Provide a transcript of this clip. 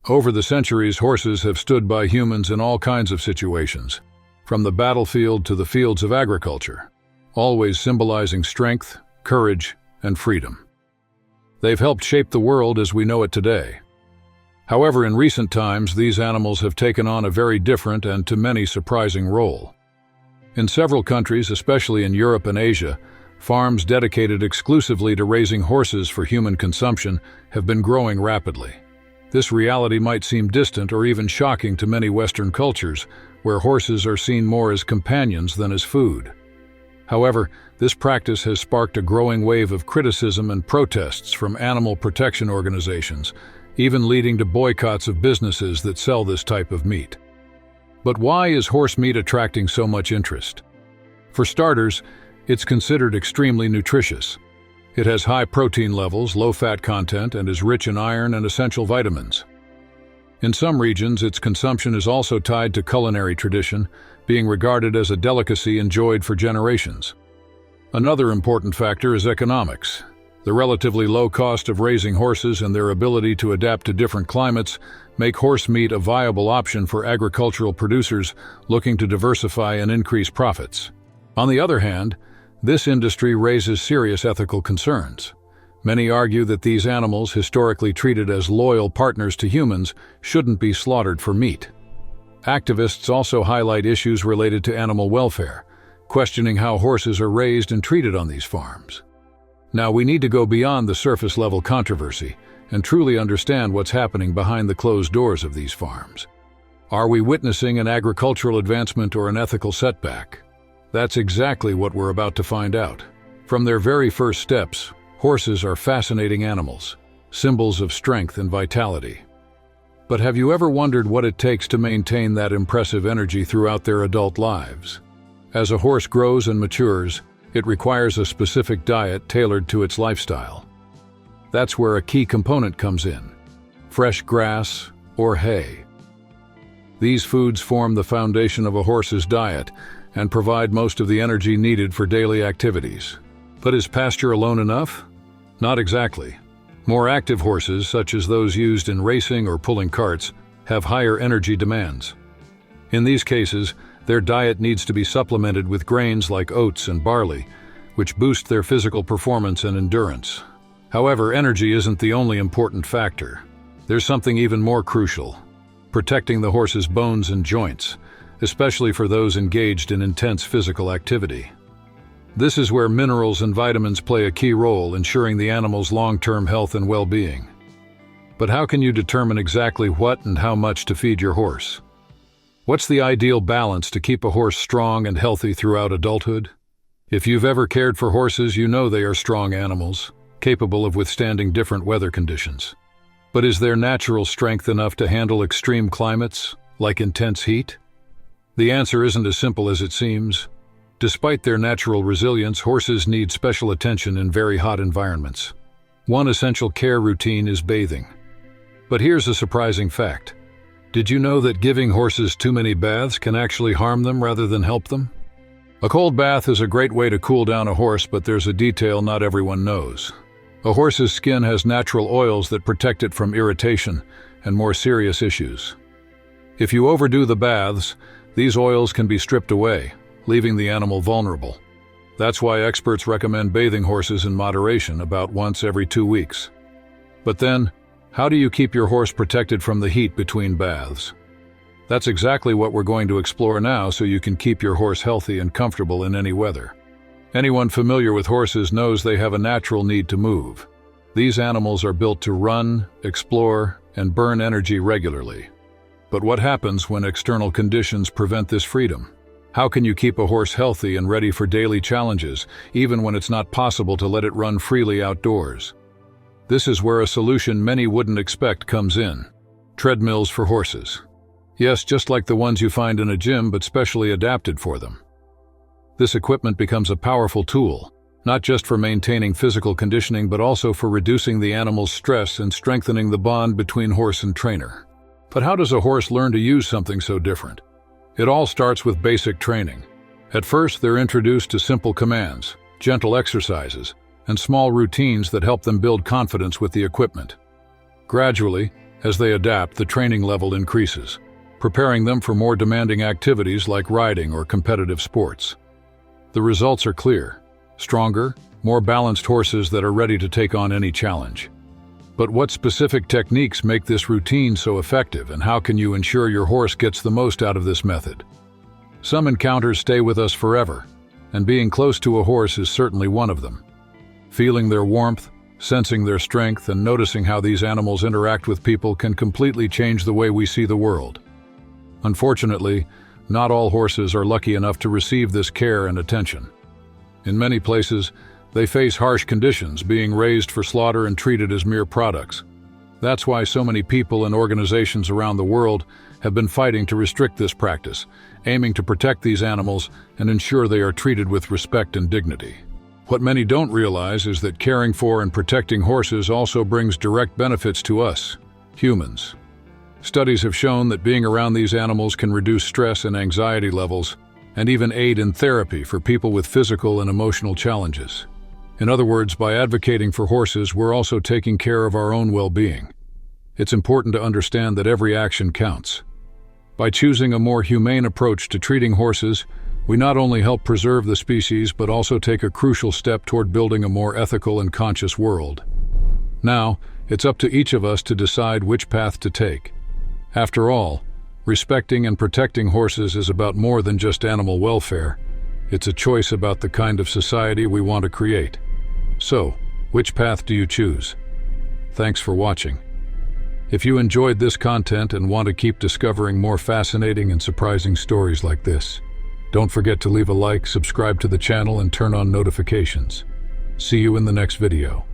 Over the centuries, horses have stood by humans in all kinds of situations, from the battlefield to the fields of agriculture, always symbolizing strength, courage, and freedom. They've helped shape the world as we know it today. However, in recent times, these animals have taken on a very different and to many surprising role. In several countries, especially in Europe and Asia, farms dedicated exclusively to raising horses for human consumption have been growing rapidly. This reality might seem distant or even shocking to many Western cultures, where horses are seen more as companions than as food. However, this practice has sparked a growing wave of criticism and protests from animal protection organizations, even leading to boycotts of businesses that sell this type of meat. But why is horse meat attracting so much interest? For starters, it's considered extremely nutritious. It has high protein levels, low fat content, and is rich in iron and essential vitamins. In some regions, its consumption is also tied to culinary tradition, being regarded as a delicacy enjoyed for generations. Another important factor is economics. The relatively low cost of raising horses and their ability to adapt to different climates make horse meat a viable option for agricultural producers looking to diversify and increase profits. On the other hand, this industry raises serious ethical concerns. Many argue that these animals, historically treated as loyal partners to humans, shouldn't be slaughtered for meat. Activists also highlight issues related to animal welfare, questioning how horses are raised and treated on these farms. Now, we need to go beyond the surface-level controversy and truly understand what's happening behind the closed doors of these farms. Are we witnessing an agricultural advancement or an ethical setback? That's exactly what we're about to find out. From their very first steps, horses are fascinating animals, symbols of strength and vitality. But have you ever wondered what it takes to maintain that impressive energy throughout their adult lives? As a horse grows and matures, it requires a specific diet tailored to its lifestyle. That's where a key component comes in: fresh grass or hay. These foods form the foundation of a horse's diet and provide most of the energy needed for daily activities. But is pasture alone enough? Not exactly. More active horses, such as those used in racing or pulling carts, have higher energy demands. In these cases, their diet needs to be supplemented with grains like oats and barley, which boost their physical performance and endurance. However, energy isn't the only important factor. There's something even more crucial: protecting the horse's bones and joints, especially for those engaged in intense physical activity. This is where minerals and vitamins play a key role, ensuring the animal's long-term health and well-being. But how can you determine exactly what and how much to feed your horse? What's the ideal balance to keep a horse strong and healthy throughout adulthood? If you've ever cared for horses, you know they are strong animals, capable of withstanding different weather conditions. But is their natural strength enough to handle extreme climates, like intense heat? The answer isn't as simple as it seems. Despite their natural resilience, horses need special attention in very hot environments. One essential care routine is bathing. But here's a surprising fact. Did you know that giving horses too many baths can actually harm them rather than help them? A cold bath is a great way to cool down a horse, but there's a detail not everyone knows. A horse's skin has natural oils that protect it from irritation and more serious issues. If you overdo the baths, these oils can be stripped away, leaving the animal vulnerable. That's why experts recommend bathing horses in moderation, about once every 2 weeks. But then, how do you keep your horse protected from the heat between baths? That's exactly what we're going to explore now, so you can keep your horse healthy and comfortable in any weather. Anyone familiar with horses knows they have a natural need to move. These animals are built to run, explore, and burn energy regularly. But what happens when external conditions prevent this freedom? How can you keep a horse healthy and ready for daily challenges, even when it's not possible to let it run freely outdoors? This is where a solution many wouldn't expect comes in: treadmills for horses. Yes, just like the ones you find in a gym, but specially adapted for them. This equipment becomes a powerful tool, not just for maintaining physical conditioning, but also for reducing the animal's stress and strengthening the bond between horse and trainer. But how does a horse learn to use something so different? It all starts with basic training. At first, they're introduced to simple commands, gentle exercises, and small routines that help them build confidence with the equipment. Gradually, As they adapt, the training level increases, preparing them for more demanding activities like riding or competitive sports. The results are clear: stronger, more balanced horses that are ready to take on any challenge. But what specific techniques make this routine so effective, and how can you ensure your horse gets the most out of this method? Some encounters stay with us forever, and being close to a horse is certainly one of them. Feeling their warmth, sensing their strength, and noticing how these animals interact with people can completely change the way we see the world. Unfortunately, not all horses are lucky enough to receive this care and attention. In many places, they face harsh conditions, being raised for slaughter and treated as mere products. That's why so many people and organizations around the world have been fighting to restrict this practice, aiming to protect these animals and ensure they are treated with respect and dignity. What many don't realize is that caring for and protecting horses also brings direct benefits to us, humans. Studies have shown that being around these animals can reduce stress and anxiety levels, and even aid in therapy for people with physical and emotional challenges. In other words, by advocating for horses, we're also taking care of our own well-being. It's important to understand that every action counts. By choosing a more humane approach to treating horses, we not only help preserve the species but also take a crucial step toward building a more ethical and conscious world. Now, it's up to each of us to decide which path to take. After all, respecting and protecting horses is about more than just animal welfare. It's a choice about the kind of society we want to create. So, which path do you choose? Thanks for watching. If you enjoyed this content and want to keep discovering more fascinating and surprising stories like this, don't forget to leave a like, subscribe to the channel, and turn on notifications. See you in the next video.